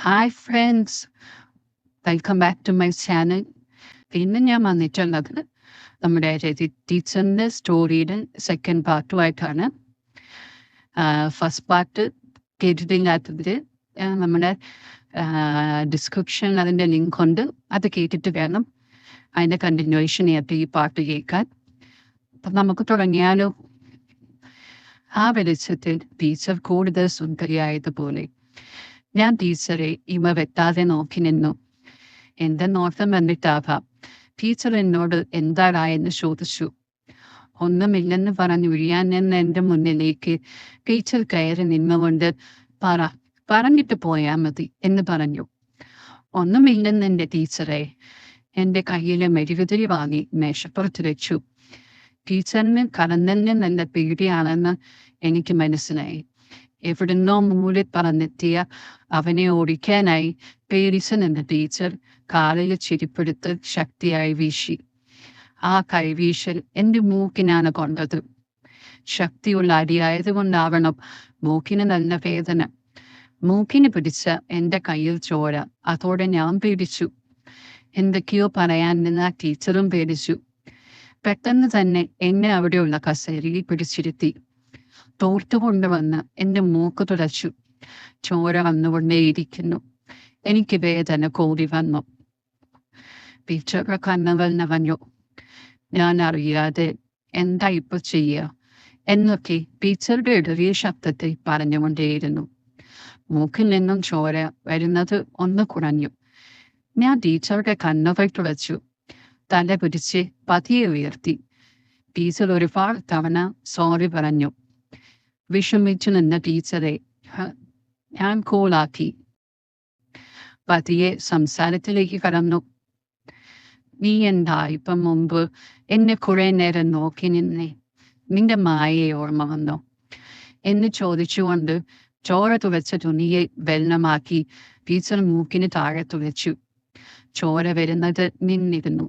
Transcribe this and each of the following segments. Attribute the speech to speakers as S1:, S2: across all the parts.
S1: Hi friends, welcome back to my channel. ഇന്ന് ഞാൻ വന്നിട്ടുള്ളത് നമ്മുടെ രതി ടീച്ചറിൻ്റെ സ്റ്റോറിയുടെ സെക്കൻഡ് പാർട്ടുമായിട്ടാണ്. ഫസ്റ്റ് പാർട്ട് കേട്ടിട്ടില്ലാത്തതിൽ നമ്മുടെ ഡിസ്ക്രിപ്ഷനിൽ അതിൻ്റെ ലിങ്ക് ഉണ്ട്. അത് കേട്ടിട്ട് വേണം അതിൻ്റെ കണ്ടിന്യൂവേഷൻ ആയിട്ട് ഈ പാർട്ട് കേൾക്കാൻ. അപ്പം നമുക്ക് തുടങ്ങിയാലോ? ആ വെളിച്ചത്തിൽ ടീച്ചർ കൂടുതൽ സുന്ദരിയായതുപോലെ ഞാൻ ടീച്ചറെ ഇവ വെട്ടാതെ നോക്കി നിന്നു. എന്റെ നോട്ടം വന്നിട്ടാവാം ടീച്ചർ എന്നോട് എന്താടായെന്ന് ചോദിച്ചു. ഒന്നുമില്ലെന്ന് പറഞ്ഞു ഒഴിയാൻ നിന്ന് എന്റെ മുന്നിലേക്ക് ടീച്ചർ കയറി നിന്നുകൊണ്ട് പറഞ്ഞിട്ട് പോയാൽ മതി എന്ന് പറഞ്ഞു. ഒന്നുമില്ലെന്ന് എന്റെ ടീച്ചറെ. എന്റെ കയ്യിലെ മെഴുകുതിരി വാങ്ങി മേശപ്പുറത്ത് വെച്ചു. ടീച്ചറിന് കടന്നലിന് നല്ല പേടിയാണെന്ന് എനിക്ക് മനസ്സിലായി. എവിടുന്നോ മൂലിൽ പറന്നെത്തിയ അവനെ ഓടിക്കാനായി പേടിച്ച് നിന്ന ടീച്ചർ കാലിൽ ചെരിപ്പെടുത്ത് ശക്തിയായി വീശി. ആ കൈവീശൽ എന്റെ മൂക്കിനാണ് കൊണ്ടത്. ശക്തിയുള്ള അടിയായതുകൊണ്ടാവണം മൂക്കിന് നല്ല വേദന. മൂക്കിന് പിടിച്ച എന്റെ കയ്യിൽ ചോര. അതോടെ ഞാൻ പേടിച്ചു. എന്തൊക്കെയോ പറയാൻ നിന്ന ടീച്ചറും പേടിച്ചു. പെട്ടെന്ന് തന്നെ എന്നെ അവിടെയുള്ള കസേരയിൽ പിടിച്ചിരുത്തി. തോർത്തുകൊണ്ടുവന്ന് എന്റെ മൂക്ക് തുടച്ചു. ചോര വന്നുകൊണ്ടേയിരിക്കുന്നു. എനിക്ക് വേദന കൂടി വന്നു. ടീച്ചറുടെ കണ്ണുകൾ നനഞ്ഞു. ഞാൻ അറിയാതെ എന്താ ഇപ്പൊ ചെയ്യുക എന്നൊക്കെ ടീച്ചറുടെ ഇടറിയ ശബ്ദത്തിൽ പറഞ്ഞുകൊണ്ടേയിരുന്നു. മൂക്കിൽ നിന്നും ചോര വരുന്നത് ഒന്ന് കുറഞ്ഞു. ഞാൻ ടീച്ചറുടെ കണ്ണുകൾ തുടച്ചു. തല പിടിച്ച് പതിയെ ഉയർത്തി. ടീച്ചർ ഒരുപാട് തവണ സോറി പറഞ്ഞു. വിഷമിച്ചു നിന്ന ടീച്ചറെ ഞാൻ കൂളാക്കി. പതിയെ സംസാരത്തിലേക്ക് കടന്നു. നീ എന്താ ഇപ്പം മുമ്പ് എന്നെ കുറെ നേരം നോക്കി നിന്നേ? നിന്റെ മായയെ ഓർമ്മ വന്നോ എന്ന് ചോദിച്ചുകൊണ്ട് ചോര തുളച്ച തുണിയെ വെള്ളമാക്കി ടീച്ചർ മൂക്കിന് താഴെ തുളച്ചു. ചോര വരുന്നത് നിന്നിരുന്നു.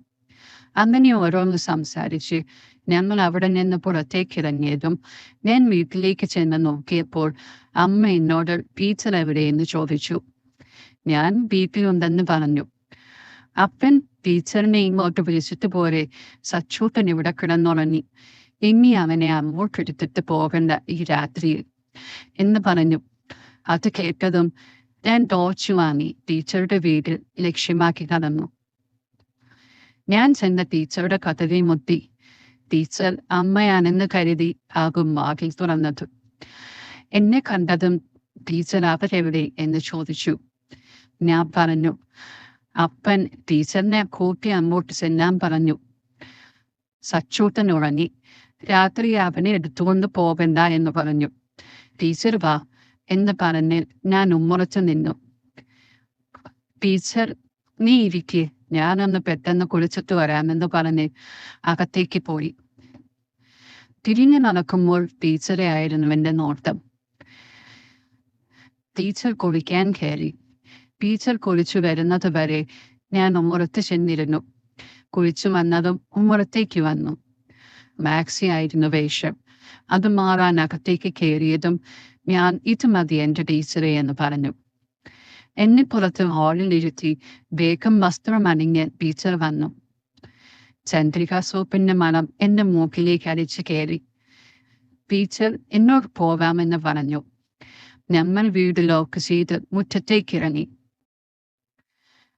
S1: അങ്ങനെ ഓരോന്ന് സംസാരിച്ച് ഞങ്ങൾ അവിടെ നിന്ന് പുറത്തേക്കിറങ്ങിയതും ഞാൻ വീട്ടിലേക്ക് ചെന്ന് നോക്കിയപ്പോൾ അമ്മ എന്നോട് ടീച്ചർ എവിടെയെന്ന് ചോദിച്ചു. ഞാൻ വീട്ടിലുണ്ടെന്ന് പറഞ്ഞു. അപ്പൻ ടീച്ചറിനെ ഇങ്ങോട്ട് വിളിച്ചിട്ട് പോരെ, സച്ചൂട്ടൻ ഇവിടെ കിടന്നുറങ്ങി. ഇനി അവനെ അങ്ങോട്ടെടുത്തിട്ട് പോകണ്ട ഈ രാത്രിയിൽ എന്ന് പറഞ്ഞു. അത് കേട്ടതും ഞാൻ ടോർച്ച് വാങ്ങി ടീച്ചറുടെ വീട് ലക്ഷ്യമാക്കി കടന്നു. ഞാൻ ചെന്ന ടീച്ചറുടെ കഥകി മുട്ടി. ടീച്ചർ അമ്മയാണെന്ന് കരുതി ആകും വാതിൽ തുറന്നത്. എന്നെ കണ്ടതും ടീച്ചർ അവരെവിടെ എന്ന് ചോദിച്ചു. ഞാൻ പറഞ്ഞു. അപ്പൻ ടീച്ചറിനെ കൂട്ടി അങ്ങോട്ട് ചെല്ലാൻ പറഞ്ഞു. സച്ചൂട്ടൻ ഉറങ്ങി. രാത്രി അവനെ എടുത്തുകൊണ്ട് പോകണ്ട എന്ന് പറഞ്ഞു. ടീച്ചർ വാ എന്ന് പറഞ്ഞ് ഞാൻ ഉമ്മറച്ചു നിന്നു. ടീച്ചർ നീ ഇരിക്കേ, ഞാനൊന്ന് പെട്ടെന്ന് കുളിച്ചിട്ട് വരാമെന്ന് പറഞ്ഞ് അകത്തേക്ക് പോയി. തിരിഞ്ഞു നടക്കുമ്പോൾ ടീച്ചറെ ആയിരുന്നു എന്റെ നോട്ടം. ടീച്ചർ കുളിക്കാൻ കയറി. ടീച്ചർ കുളിച്ചു വരുന്നത് വരെ ഞാൻ ഉമ്മറത്ത് ചെന്നിരുന്നു. കുളിച്ചു വന്നതും ഉമ്മറത്തേക്ക് വന്നു. മാക്സി ആയിരുന്നു വേഷം. അത് മാറാൻ അകത്തേക്ക് കയറിയതും ഞാൻ ഇത് മതി എന്റെ ടീച്ചറെ എന്ന് പറഞ്ഞു. എന്നെ പുറത്ത് ഹാളിൽ ഇരുത്തി വേഗം വസ്ത്രം അണിഞ്ഞ് ടീച്ചർ വന്നു. ചന്ദ്രിക സോപ്പിന്റെ മണം എന്റെ മൂക്കിലേക്ക് അടിച്ചു കയറി. ടീച്ചർ എന്നോട് പോകാമെന്ന് പറഞ്ഞു. ഞങ്ങൾ വീട് ലോക്ക് ചെയ്ത് മുറ്റത്തേക്കിറങ്ങി.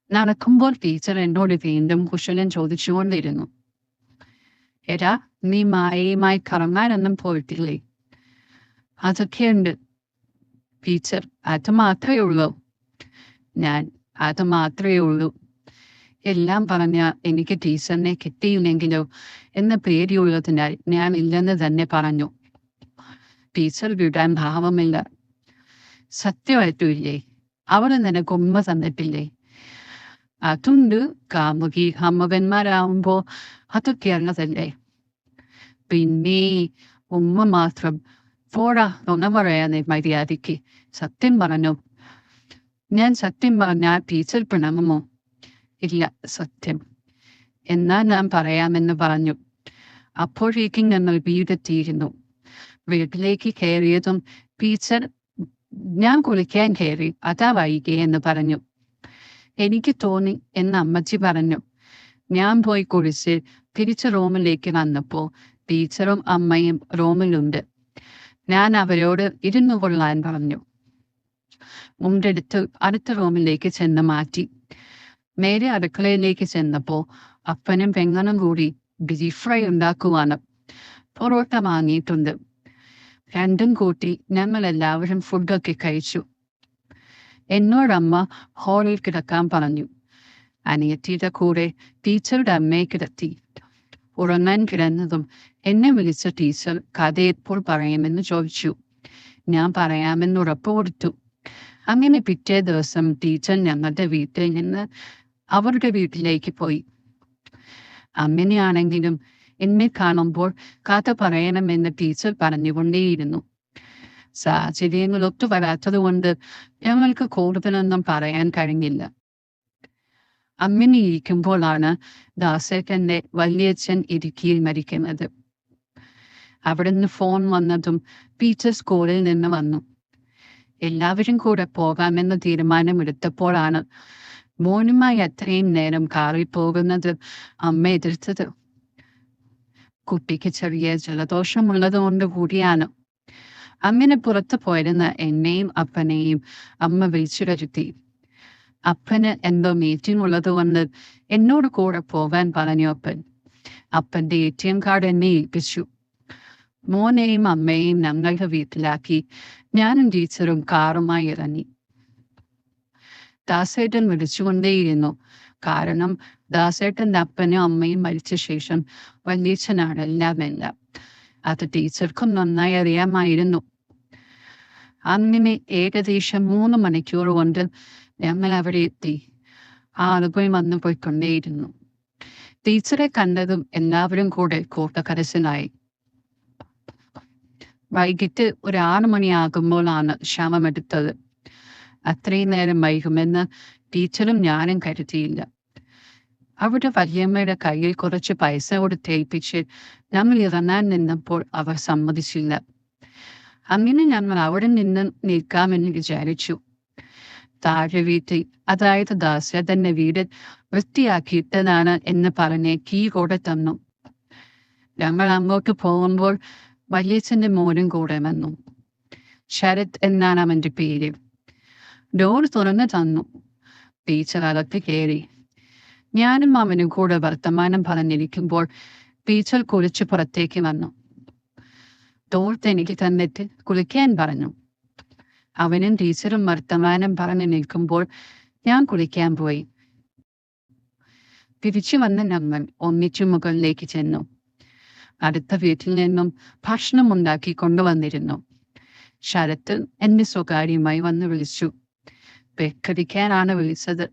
S1: നടക്കുമ്പോൾ ടീച്ചർ എന്നോട് വീണ്ടും കുശലം ചോദിച്ചുകൊണ്ടിരുന്നു. എടാ, നീ മായയുമായി കറങ്ങാനൊന്നും പോയിട്ടില്ലേ? അതൊക്കെയുണ്ട് ടീച്ചർ. അത് മാത്രമേ ഉള്ളൂ. ഞാൻ അത് മാത്രമേ ഉള്ളൂ. എല്ലാം പറഞ്ഞ എനിക്ക് ടീച്ചറിനെ കിട്ടിയില്ലെങ്കിലോ എന്ന പേടിയുള്ളതിനാൽ ഞാൻ ഇല്ലെന്ന് തന്നെ പറഞ്ഞു. ടീച്ചർ വിടാൻ ഭാവമില്ല. സത്യമായിട്ടും ഇല്ലേ? അവിടെ നിനക്ക് ഉമ്മ തന്നിട്ടില്ലേ? അതുണ്ട്. കാമുകി അമ്മവന്മാരാവുമ്പോ അതൊക്കെ അറിഞ്ഞതല്ലേ. പിന്നെ ഉമ്മ മാത്രം. പോടാ, നുണ പറയാനേ മര്യാദയ്ക്ക്. സത്യം പറഞ്ഞു. ഞാൻ സത്യം പറഞ്ഞാൽ ടീച്ചർ പിണങ്ങുമോ? ഇല്ല, സത്യം. എന്നാൽ ഞാൻ പറയാമെന്ന് പറഞ്ഞു. അപ്പോഴേക്കും ഞങ്ങൾ വീടെത്തിയിരുന്നു. വീട്ടിലേക്ക് കയറിയതും ടീച്ചർ ഞാൻ കുളിക്കാൻ കയറി, അതാ വൈകി എന്ന് പറഞ്ഞു. എനിക്ക് തോന്നി എന്ന് അമ്മച്ചി പറഞ്ഞു. ഞാൻ പോയി കുളിച്ച് തിരിച്ച് റൂമിലേക്ക് വന്നപ്പോൾ ടീച്ചറും അമ്മയും റൂമിലുണ്ട്. ഞാൻ അവരോട് ഇരുന്നു കൊള്ളാൻ പറഞ്ഞു. മുണ്ടെടുത്ത് അടുത്ത റൂമിലേക്ക് ചെന്ന് മാറ്റി. നേരെ അടുക്കളയിലേക്ക് ചെന്നപ്പോൾ അപ്പനും പെങ്ങളും കൂടി ബീഫ് ഫ്രൈ ഉണ്ടാക്കുവാണ്. പൊറോട്ട വാങ്ങിയിട്ടുണ്ട്. രണ്ടും കൂട്ടി ഞങ്ങൾ എല്ലാവരും ഫുഡൊക്കെ കഴിച്ചു. എന്നോടമ്മ ഹാളിൽ കിടക്കാൻ പറഞ്ഞു. അനിയത്തിയുടെ കൂടെ ടീച്ചറുടെ അമ്മയെ കിടത്തി. ഉറങ്ങാൻ കിടന്നതും എന്നെ വിളിച്ച ടീച്ചർ കഥ എപ്പോൾ പറയുമെന്ന് ചോദിച്ചു. ഞാൻ പറയാമെന്ന് ഉറപ്പ് കൊടുത്തു. അങ്ങനെ പിറ്റേ ദിവസം ടീച്ചർ ഞങ്ങളുടെ വീട്ടിൽ നിന്ന് അവരുടെ വീട്ടിലേക്ക് പോയി. അങ്ങനെയാണെങ്കിലും എന്നെ കാണുമ്പോൾ കഥ പറയണമെന്ന് ടീച്ചർ പറഞ്ഞുകൊണ്ടേയിരുന്നു. സാഹചര്യങ്ങൾ ഒത്തുവരാത്തത് കൊണ്ട് ഞങ്ങൾക്ക് കൂടുതലൊന്നും പറയാൻ കഴിഞ്ഞില്ല. അങ്ങനെ ഇരിക്കുമ്പോഴാണ് ദാസേട്ടന്റെ വലിയച്ഛൻ ഇടുക്കിയിൽ മരിക്കുന്നത്. അവിടുന്ന് ഫോൺ വന്നതും ടീച്ചർ സ്കൂളിൽ നിന്ന് വന്നു. എല്ലാവരും കൂടെ പോകാമെന്ന് തീരുമാനമെടുത്തപ്പോഴാണ് മോനുമായി അത്രയും നേരം കാറിൽ പോകുന്നത് അമ്മ എതിർത്തത്. കുട്ടിക്ക് ചെറിയ ജലദോഷമുള്ളത് കൊണ്ട് കൂടിയാണ്. അങ്ങനെ പുറത്തു പോയിരുന്ന എന്നെയും അപ്പനെയും അമ്മ വിളിച്ചുവരുത്തി. അപ്പന് എന്തോ മീറ്റിംഗ് ഉള്ളത് കൊണ്ട് എന്നോട് കൂടെ പോകാൻ പറഞ്ഞു അപ്പൻ. അപ്പന്റെ ATM കാർഡ് എന്നെ ഏൽപ്പിച്ചു. മോനെയും അമ്മയെയും ഞങ്ങളുടെ വീട്ടിലാക്കി ഞാനും ടീച്ചറും കാറുമായി ഇറങ്ങി. ദാസേട്ടൻ വിളിച്ചുകൊണ്ടേയിരുന്നു. കാരണം ദാസേട്ടന്റെ അപ്പനും അമ്മയും മരിച്ച ശേഷം വലിയച്ഛനാണ് എല്ലാം. അത് ടീച്ചർക്കും നന്നായി അറിയാമായിരുന്നു. അങ്ങനെ ഏകദേശം 3 മണിക്കൂർ കൊണ്ട് ഞങ്ങൾ അവിടെ എത്തി. ആളുകൾ വന്നു പോയിക്കൊണ്ടേയിരുന്നു. ടീച്ചറെ കണ്ടതും എല്ലാവരും കൂടെ കൂട്ടക്കരച്ചിലായി. വൈകിട്ട് ഒരു 6 മണിയാകുമ്പോഴാണ് ശവമെടുത്തത്. അത്രയും നേരം വൈകുമെന്ന് ടീച്ചറും ഞാനും കരുതിയില്ല. അവിടെ വല്യമ്മയുടെ കയ്യിൽ കുറച്ച് പൈസ കൊടുത്തേൽപ്പിച്ച് ഞങ്ങൾ ഇറങ്ങാൻ നിന്നപ്പോൾ അവർ സമ്മതിച്ചില്ല. അങ്ങനെ ഞങ്ങൾ അവിടെ നിന്ന് നിൽക്കാമെന്ന് വിചാരിച്ചു. താഴെ വീട്ടിൽ, അതായത് ദാസേട്ടന്റെ വീട് വൃത്തിയാക്കിയിട്ടതാണ് എന്ന് പറഞ്ഞ് കീ കൂടെ തന്നു. ഞങ്ങൾ അങ്ങോട്ട് പോകുമ്പോൾ വലിയച്ഛന്റെ മോനും കൂടെ വന്നു. ശരത് എന്നാണ് അവന്റെ പേര്. ഡോർ തുറന്നു തന്നു. ടീച്ചർ അകത്ത് കയറി. ഞാനും അവനും കൂടെ വർത്തമാനം പറഞ്ഞിരിക്കുമ്പോൾ ടീച്ചർ കുളിച്ച് പുറത്തേക്ക് വന്നു. തോർത്ത് എനിക്ക് തന്നിട്ട് കുളിക്കാൻ പറഞ്ഞു. അവനും ടീച്ചറും വർത്തമാനം പറഞ്ഞു നിൽക്കുമ്പോൾ ഞാൻ കുളിക്കാൻ പോയി. തിരിച്ചു വന്ന ഞങ്ങൾ ഒന്നിച്ചു മുകളിലേക്ക് ചെന്നു. അടുത്ത വീട്ടിൽ നിന്നും ഭക്ഷണം ഉണ്ടാക്കി കൊണ്ടുവന്നിരുന്നു. ശരത്ത് എന്നെ സ്വകാര്യമായി വന്ന് വിളിച്ചു. കഴിക്കാനാണ് വിളിച്ചത്.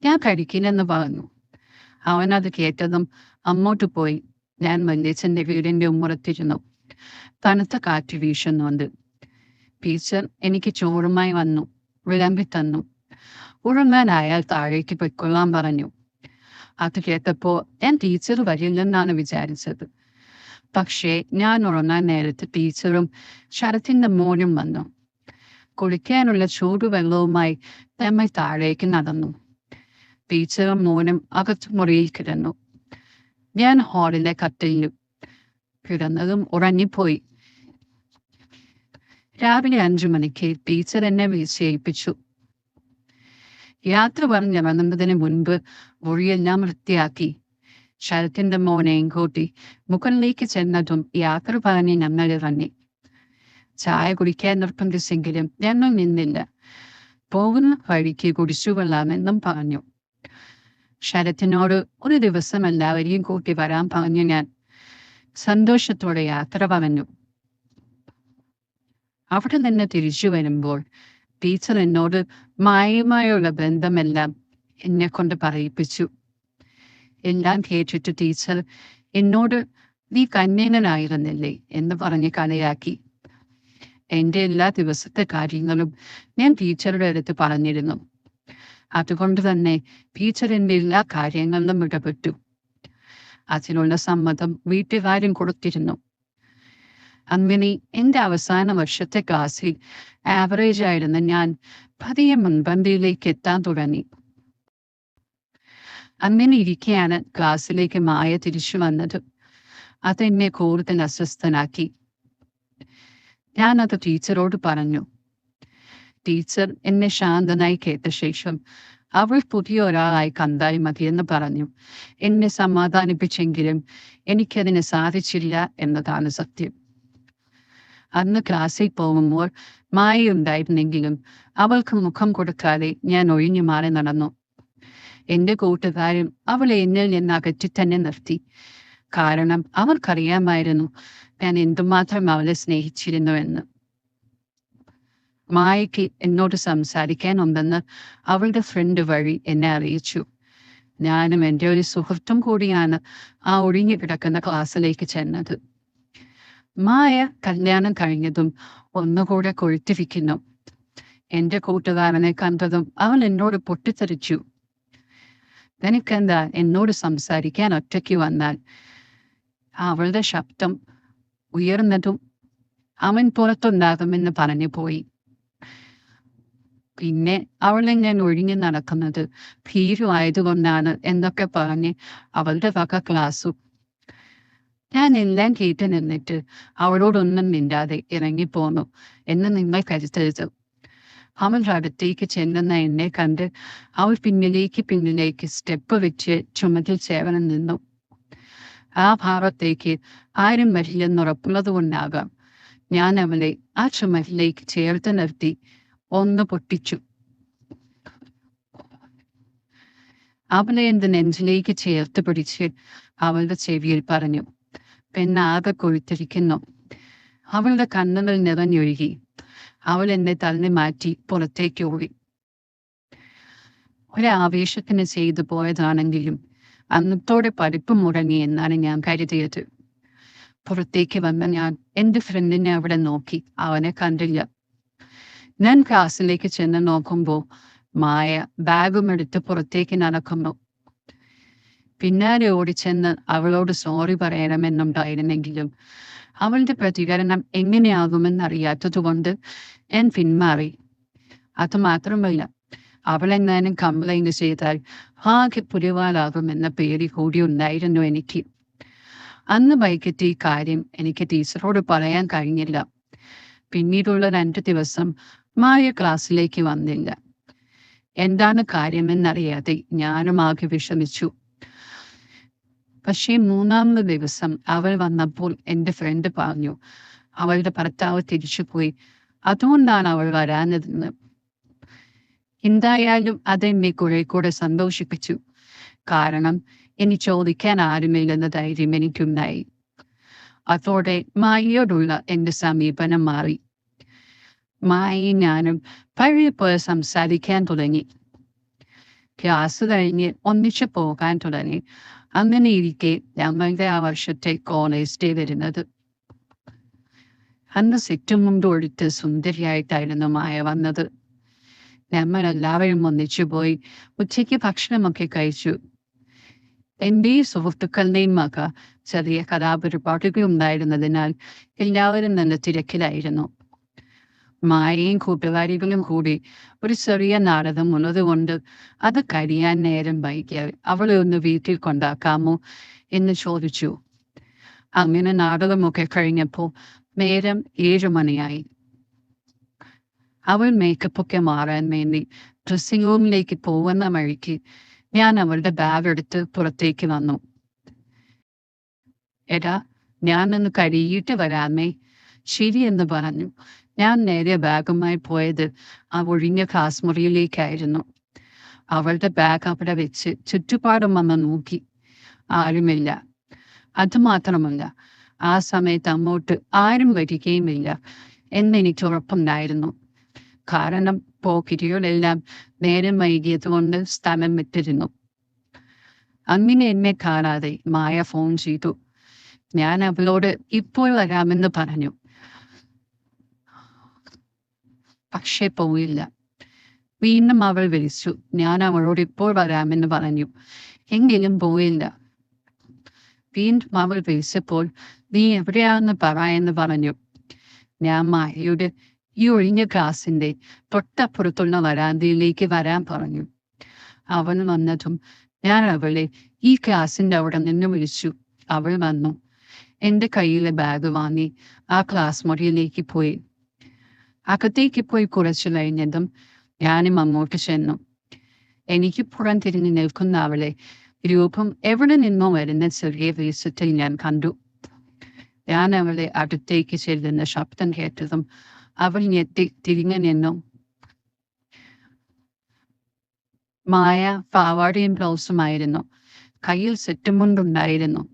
S1: ഞാൻ കഴിക്കില്ലെന്ന് പറഞ്ഞു. അവനത് കേട്ടതും അങ്ങോട്ട് പോയി. ഞാൻ വല്യച്ഛന്റെ വീടിന്റെ ഉമ്മറത്തിരുന്നു. തണുത്ത കാറ്റ് വീശുന്നുണ്ട്. ടീച്ചർ എനിക്ക് ചോറുമായി വന്നു. വിളമ്പി തന്നു. ഉറങ്ങാൻ അയാൾ താഴേക്ക് പൊയ്ക്കൊള്ളാൻ പറഞ്ഞു. അത് കേട്ടപ്പോൾ ഞാൻ ടീച്ചർ വരില്ലെന്നാണ് വിചാരിച്ചത്. പക്ഷേ ഞാൻ ഉറങ്ങാൻ നേരത്ത് ടീച്ചറും ശരത്തിന്റെ മോനും വന്നു. കുളിക്കാനുള്ള ചൂടുവെള്ളവുമായി നമ്മൾ താഴേക്ക് നടന്നു. ടീച്ചറും മോനും അകത്ത് മുറിയിൽ കിടന്നു. ഞാൻ ഹാളിലെ കട്ടിലിൽ കിടന്നതും ഉറങ്ങിപ്പോയി. രാവിലെ 5 മണിക്ക് ടീച്ചർ എന്നെ വിളിച്ചേൽപ്പിച്ചു. യാത്ര പറഞ്ഞിറങ്ങുന്നതിന് മുൻപ് മുറിയെല്ലാം വൃത്തിയാക്കി. ശരത്തിന്റെ മോനെയും കൂട്ടി മുകളിലേക്ക് ചെന്നതും യാത്ര പറഞ്ഞ് ഞങ്ങൾ ഇറങ്ങി. ചായ കുടിക്കാൻ നിർബന്ധിച്ചെങ്കിലും ഞങ്ങൾ നിന്നില്ല. പോകുന്ന വഴിക്ക് കുടിച്ചുകൊള്ളാമെന്നും പറഞ്ഞു. ശരത്തിനോട് ഒരു ദിവസം എല്ലാവരെയും കൂട്ടി വരാൻ പറഞ്ഞു. ഞാൻ സന്തോഷത്തോടെ യാത്ര പറഞ്ഞു. അവിടെ നിന്ന് തിരിച്ചു വരുമ്പോൾ ടീച്ചർ എന്നോട് മായയുമായുള്ള ബന്ധമെല്ലാം എന്നെ കൊണ്ട് പറയിപ്പിച്ചു. എല്ലാം കേട്ടിട്ട് ടീച്ചർ എന്നോട് നീ കന്യനായിരുന്നില്ലേ എന്ന് പറഞ്ഞ് കളിയാക്കി. എന്റെ എല്ലാ ദിവസത്തെ കാര്യങ്ങളും ഞാൻ ടീച്ചറുടെ അടുത്ത് പറഞ്ഞിരുന്നു. അതുകൊണ്ട് തന്നെ ടീച്ചർ എന്റെ എല്ലാ കാര്യങ്ങളിലും ഇടപെട്ടു. അതിനുള്ള സമ്മതം വീട്ടുകാരും കൊടുത്തിരുന്നു. അങ്ങനെ എൻ്റെ അവസാന വർഷത്തെ ക്ലാസ്സിൽ ആവറേജ് ആയിരുന്ന ഞാൻ പതിയെ മുൻപന്തിയിലേക്ക് എത്താൻ തുടങ്ങി. അങ്ങനെ ഇരിക്കെയാണ് ക്ലാസ്സിലേക്ക് മായ തിരിച്ചു വന്നത്. അതെന്നെ കൂടുതൽ അസ്വസ്ഥനാക്കി. ഞാനത് ടീച്ചറോട് പറഞ്ഞു. ടീച്ചർ എന്നെ ശാന്തനായി കേട്ട ശേഷം അവൾ പുതിയ ഒരാളായി കണ്ടാൽ മതിയെന്ന് പറഞ്ഞു. എന്നെ സമാധാനിപ്പിച്ചെങ്കിലും എനിക്കതിന് സാധിച്ചില്ല എന്നതാണ് സത്യം. അന്ന് ക്ലാസ്സിൽ പോകുമ്പോൾ മായയുണ്ടായിരുന്നെങ്കിലും അവൾക്ക് മുഖം കൊടുക്കാതെ ഞാൻ ഒഴിഞ്ഞു മാറി നടന്നു. എന്റെ കൂട്ടുകാരും അവളെ എന്നിൽ നിന്ന് അകറ്റി തന്നെ നിർത്തി. കാരണം അവർക്കറിയാമായിരുന്നു ഞാൻ എന്തുമാത്രം അവളെ സ്നേഹിച്ചിരുന്നുവെന്ന്. മായയ്ക്ക് എന്നോട് സംസാരിക്കാനുണ്ടെന്ന് അവളുടെ ഫ്രണ്ട് വഴി എന്നെ അറിയിച്ചു. ഞാനും എൻ്റെ ഒരു സുഹൃത്തും കൂടിയാണ് ആ ഒഴിഞ്ഞു കിടക്കുന്ന ക്ലാസ്സിലേക്ക് ചെന്നത്. മായ കല്യാണം കഴിഞ്ഞതും ഒന്നുകൂടെ കൊഴുത്തിരിക്കുന്നു. എൻ്റെ കൂട്ടുകാരനെ കണ്ടതും അവൻ എന്നോട് പൊട്ടിത്തെറിച്ചു. നിനക്കെന്താ എന്നോട് സംസാരിക്കാൻ ഒറ്റയ്ക്ക് വന്നാൽ? അവളുടെ ശബ്ദം ഉയർന്നതും അവൻ പുറത്തുണ്ടാകുമെന്ന് പറഞ്ഞു പോയി. പിന്നെ അവളെ ഞാൻ ഒഴിഞ്ഞു നടക്കുന്നത് ഭീരുവായതുകൊണ്ടാണ് എന്നൊക്കെ പറഞ്ഞ് അവളുടെ വക ക്ലാസ്സും. ഞാൻ എല്ലാം കേട്ട് നിന്നിട്ട് അവളോടൊന്നും മിണ്ടാതെ ഇറങ്ങിപ്പോന്നു എന്ന് നിങ്ങൾ കരുതരുത്. അവളുടെ അടുത്തേക്ക് ചെല്ലുന്ന എന്നെ കണ്ട് അവൾ പിന്നിലേക്ക് സ്റ്റെപ്പ് വെച്ച് ചുമതിൽ ചേവനം നിന്നു. ആ ഭാഗത്തേക്ക് ആരും വരില്ലെന്നുറപ്പുള്ളത് കൊണ്ടാകാം ഞാൻ അവളെ ആ ചുമരിലേക്ക് ചേർത്ത് നിർത്തി ഒന്ന് പൊട്ടിച്ചു. അവളെ എന്റെ നെഞ്ചിലേക്ക് ചേർത്ത് പിടിച്ച് അവളുടെ ചെവിയിൽ പറഞ്ഞു, പെണ്ണാകെ കൊഴുത്തിരിക്കുന്നു. അവളുടെ കണ്ണുകൾ നിറഞ്ഞൊഴുകി. അവൾ എന്നെ തള്ളി മാറ്റി പുറത്തേക്ക് ഓടി. ഒരാവേശത്തിന് ചെയ്തു പോയതാണെങ്കിലും അന്നത്തോടെ പഠിപ്പ് മുടങ്ങി എന്നാണ് ഞാൻ കരുതിയത്. പുറത്തേക്ക് വന്ന ഞാൻ എൻ്റെ ഫ്രണ്ടിനെ അവിടെ നോക്കി. അവനെ കണ്ടില്ല. ഞാൻ ക്ലാസ്സിലേക്ക് ചെന്ന് നോക്കുമ്പോൾ മായ ബാഗും എടുത്ത് പുറത്തേക്ക് നടക്കുന്നു. പിന്നാലെ ഓടിച്ചെന്ന് അവളോട് സോറി പറയണമെന്നുണ്ടായിരുന്നെങ്കിലും അവളുടെ പ്രതികരണം എങ്ങനെയാകുമെന്നറിയാത്തതുകൊണ്ട് ഞാൻ പിന്മാറി. അതുമാത്രമല്ല, അവളെങ്ങാനും കംപ്ലൈന്റ് ചെയ്താൽ ആകെ പുലിവാലാകുമെന്ന പേടി കൂടി ഉണ്ടായിരുന്നു എനിക്ക്. അന്ന് വൈകിട്ട് ഈ കാര്യം എനിക്ക് ടീച്ചറോട് പറയാൻ കഴിഞ്ഞില്ല. പിന്നീടുള്ള 2 ദിവസം മായ ക്ലാസ്സിലേക്ക് വന്നില്ല. എന്താണ് കാര്യമെന്നറിയാതെ ഞാനും ആകെ വിഷമിച്ചു. പക്ഷേ 3-ാമത്തെ ദിവസം അവൾ വന്നപ്പോൾ എൻ്റെ ഫ്രണ്ട് പറഞ്ഞു അവളുടെ ഭർത്താവ് തിരിച്ചുപോയി, അതുകൊണ്ടാണ് അവൾ വരാഞ്ഞതെന്ന്. എന്തായാലും അതെന്നെ കൂടെ സന്തോഷിപ്പിച്ചു. കാരണം ഇനി ചോദിക്കാൻ ആരുമില്ലെന്ന ധൈര്യം എനിക്കുണ്ടായി. അതോടെ മായയോടുള്ള എൻ്റെ സമീപനം മാറി. മായയും ഞാനും പഴയ പോലെ സംസാരിക്കാൻ തുടങ്ങി. ക്ലാസ് കഴിഞ്ഞ് ഒന്നിച്ചു പോകാൻ തുടങ്ങി. അങ്ങനെ ഇരിക്കെ ഞങ്ങളുടെ ആ വർഷത്തെ കോളേജ് ഡേ വരുന്നത്. അന്ന് സെറ്റും മുണ്ടും എടുത്ത് സുന്ദരിയായിട്ടായിരുന്നു മായ വന്നത്. നമ്മളെല്ലാവരും ഒന്നിച്ചു പോയി ഉച്ചയ്ക്ക് ഭക്ഷണമൊക്കെ കഴിച്ചു. എന്റെയും സുഹൃത്തുക്കളുടെയും മക ചെറിയ കഥാപരിപാടികൾ ഉണ്ടായിരുന്നതിനാൽ എല്ലാവരും നല്ല തിരക്കിലായിരുന്നു. മായയും കൂട്ടുകാരികളും കൂടി ഒരു ചെറിയ നാടകം ഉള്ളതുകൊണ്ട് അത് കഴിയാൻ നേരം വൈകിയാൽ അവളെ ഒന്ന് വീട്ടിൽ കൊണ്ടാക്കാമോ എന്ന് ചോദിച്ചു. അങ്ങനെ നാടകമൊക്കെ കഴിഞ്ഞപ്പോൾ നേരം 7 മണിയായി. അവൾ മേക്കപ്പൊക്കെ മാറാൻ വേണ്ടി ഡ്രസ്സിംഗ് റൂമിലേക്ക് പോകുന്ന വഴിക്ക് ഞാൻ അവളുടെ ബാഗ് എടുത്ത് പുറത്തേക്ക് വന്നു. എടാ, ഞാനൊന്ന് കഴുകിയിട്ട് വരാമേ? ശരിയെന്ന് പറഞ്ഞു. ഞാൻ നേരെ ബാഗുമായി പോയത് ആ ഒഴിഞ്ഞ ക്ലാസ് മുറിയിലേക്കായിരുന്നു. അവളുടെ ബാഗ് അവിടെ വെച്ച് ചുറ്റുപാടും വന്ന് നോക്കി. ആരുമില്ല. അതുമാത്രമല്ല, ആ സമയത്ത് അങ്ങോട്ട് ആരും വരികയുമില്ല എന്നെനിക്ക് ഉറപ്പുണ്ടായിരുന്നു. കാരണം പോക്കിരികളെല്ലാം നേരം വൈകിയതുകൊണ്ട് സ്ഥലം വിട്ടിരുന്നു. അങ്ങനെ എന്നെ കാണാതെ മായ ഫോൺ ചെയ്തു. ഞാൻ അവളോട് ഇപ്പോൾ വരാമെന്ന് പറഞ്ഞു. പക്ഷെ പോയില്ല. വീണ്ടും അവൾ വിളിച്ചു. ഞാൻ അവളോട് ഇപ്പോൾ വരാമെന്ന് പറഞ്ഞു. എങ്കിലും പോയില്ല. വീണ്ടും അവൾ വിളിച്ചപ്പോൾ നീ എവിടെയാണെന്ന് പറയാമെന്ന് പറഞ്ഞു. ഞാൻ മായയുടെ ഈ ഒഴിഞ്ഞ ക്ലാസിന്റെ തൊട്ടപ്പുറത്തുള്ള വരാന്തയിലേക്ക് വരാൻ പറഞ്ഞു. അവൻ വന്നതും ഞാൻ അവളെ ഈ ക്ലാസിന്റെ അവിടെ നിന്ന് വിളിച്ചു. അവൾ വന്നു. എന്റെ കയ്യിലെ ബാഗ് വാങ്ങി ആ ക്ലാസ് മുറിയിലേക്ക് പോയി. അകത്തേക്ക് പോയി കുറച്ചു കഴിഞ്ഞതും ഞാനും അങ്ങോട്ട് ചെന്നു. എനിക്ക് പുറം തിരിഞ്ഞു നിൽക്കുന്ന അവളെ രൂപം എവിടെ നിന്നോ വരുന്ന ചെറിയ വേഷത്തിൽ ഞാൻ കണ്ടു. ഞാൻ അവളെ അടുത്തേക്ക് ചെല്ലുന്ന ശബ്ദം കേട്ടതും അവൾ ഞെട്ടി തിരിഞ്ഞു നിന്നു. മായ പാവാടയും ബ്ലൗസുമായിരുന്നു. കയ്യിൽ സെറ്റുമുണ്ടുണ്ടായിരുന്നു.